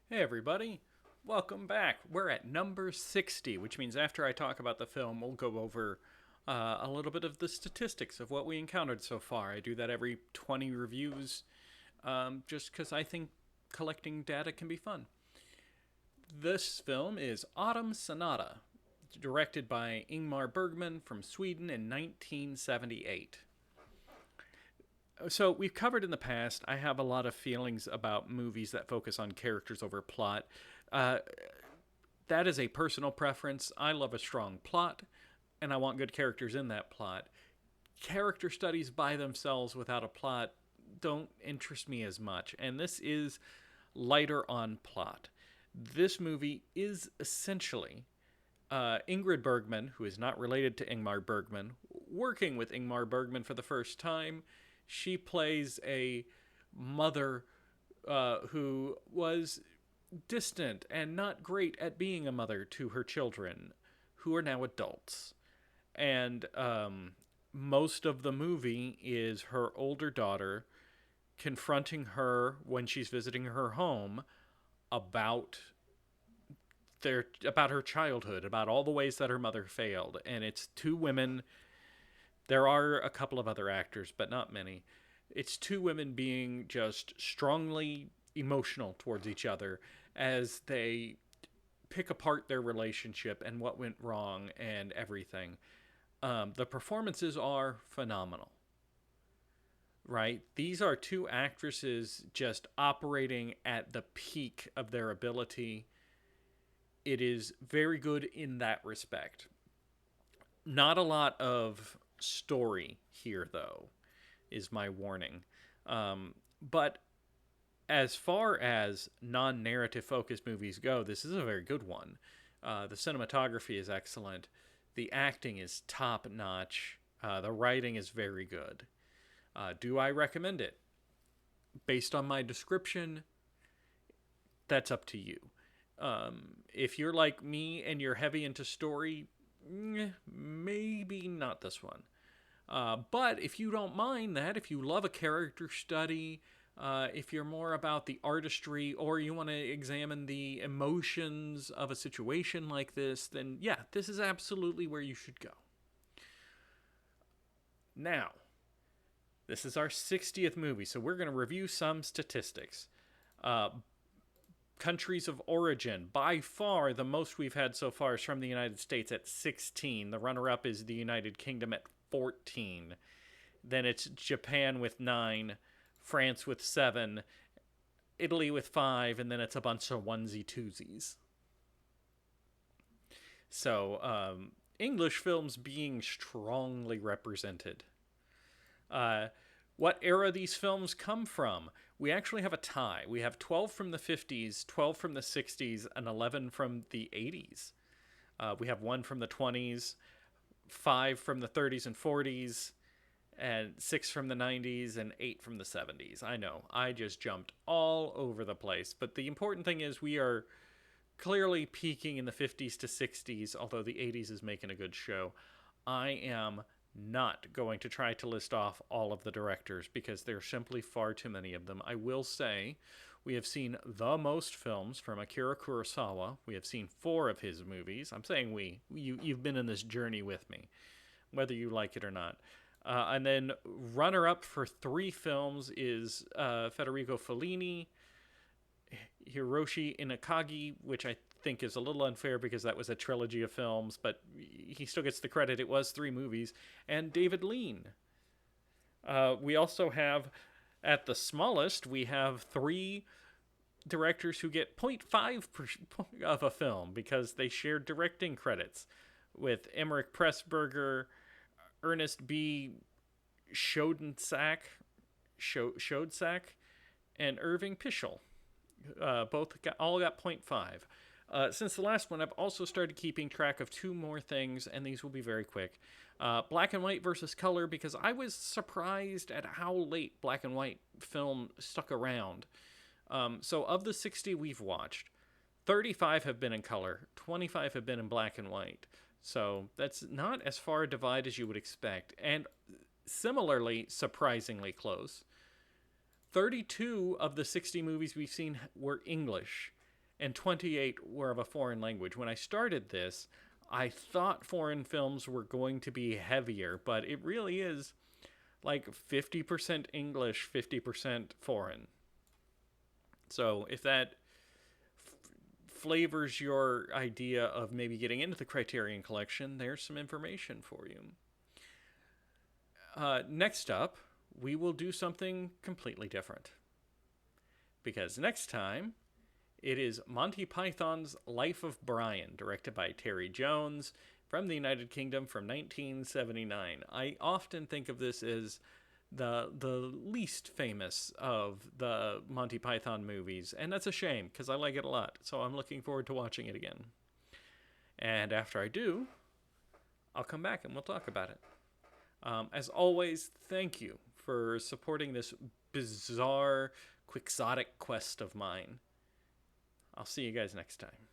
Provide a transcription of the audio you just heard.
Hey everybody, welcome back. We're at number 60, which means after I talk about the film, we'll go over a little bit of the statistics of what we encountered so far. I do that every 20 reviews just because I think collecting data can be fun. This film is Autumn Sonata, directed by Ingmar Bergman from Sweden in 1978. So we've covered in the past. I have a lot of feelings about movies that focus on characters over plot. Uh, that is a personal preference. I love a strong plot, and I want good characters in that plot. Character studies by themselves without a plot don't interest me as much, and this is lighter on plot. This movie is essentially Ingrid Bergman, who is not related to Ingmar Bergman, working with Ingmar Bergman for the first time. She plays a mother who was distant and not great at being a mother to her children, who are now adults. And most of the movie is her older daughter confronting her when she's visiting her home about about her childhood, about all the ways that her mother failed. And it's two women. There are a couple of other actors, but not many. It's two women being just strongly emotional towards each other as they pick apart their relationship and what went wrong and everything. The performances are phenomenal, right? These are two actresses just operating at the peak of their ability. It is very good in that respect. Not a lot of story here, though, is my warning. But as far as non narrative focused movies go, this is a very good one. The cinematography is excellent. The acting is top notch. The writing is very good. Do I recommend it? Based on my description, that's up to you. If you're like me and you're heavy into story, maybe not this one. But if you don't mind that, if you love a character study, if you're more about the artistry or you want to examine the emotions of a situation like this, then yeah, this is absolutely where you should go. Now, this is our 60th movie, so we're going to review some statistics. Uh, Countries of origin, by far the most we've had so far is from the United States at 16. The runner up is the United Kingdom at 14. Then it's Japan with 9, France with 7, Italy with 5, and then it's a bunch of onesie twosies. So, English films being strongly represented. Uh, what era these films come from? We actually have a tie. We have 12 from the 50s, 12 from the 60s, and 11 from the 80s. We have one from the 20s, 5 from the 30s and 40s, and 6 from the 90s, and 8 from the 70s. I know, I just jumped all over the place. But the important thing is we are clearly peaking in the 50s to 60s, although the 80s is making a good show. I am not going to try to list off all of the directors because there are simply far too many of them. I will say we have seen the most films from Akira Kurosawa. We have seen 4 of his movies. I'm saying you've been in this journey with me, whether you like it or not. And then runner up for 3 films is Federico Fellini, Hiroshi Inakagi, which I think is a little unfair because that was a trilogy of films, but he still gets the credit. It was 3 movies. And David Lean. We also have, at the smallest, we have 3 directors who get 0.5 of a film because they share directing credits with Emmerich Pressburger, Ernest B. Shodsack, and Irving Pischel. All got 0.5. Since the last one, I've also started keeping track of 2 more things, and these will be very quick. Black and white versus color, because I was surprised at how late black and white film stuck around. So, of the 60 we've watched, 35 have been in color, 25 have been in black and white. So, that's not as far a divide as you would expect, and similarly, surprisingly close. 32 of the 60 movies we've seen were English, and 28 were of a foreign language. When I started this, I thought foreign films were going to be heavier, but it really is like 50% English, 50% foreign. So if that flavors your idea of maybe getting into the Criterion collection, there's some information for you. Next up, we will do something completely different. Because next time, it is Monty Python's Life of Brian, directed by Terry Jones from the United Kingdom from 1979. I often think of this as the least famous of the Monty Python movies, and that's a shame because I like it a lot. So I'm looking forward to watching it again. And after I do, I'll come back and we'll talk about it. As always, thank you for supporting this bizarre, quixotic quest of mine. I'll see you guys next time.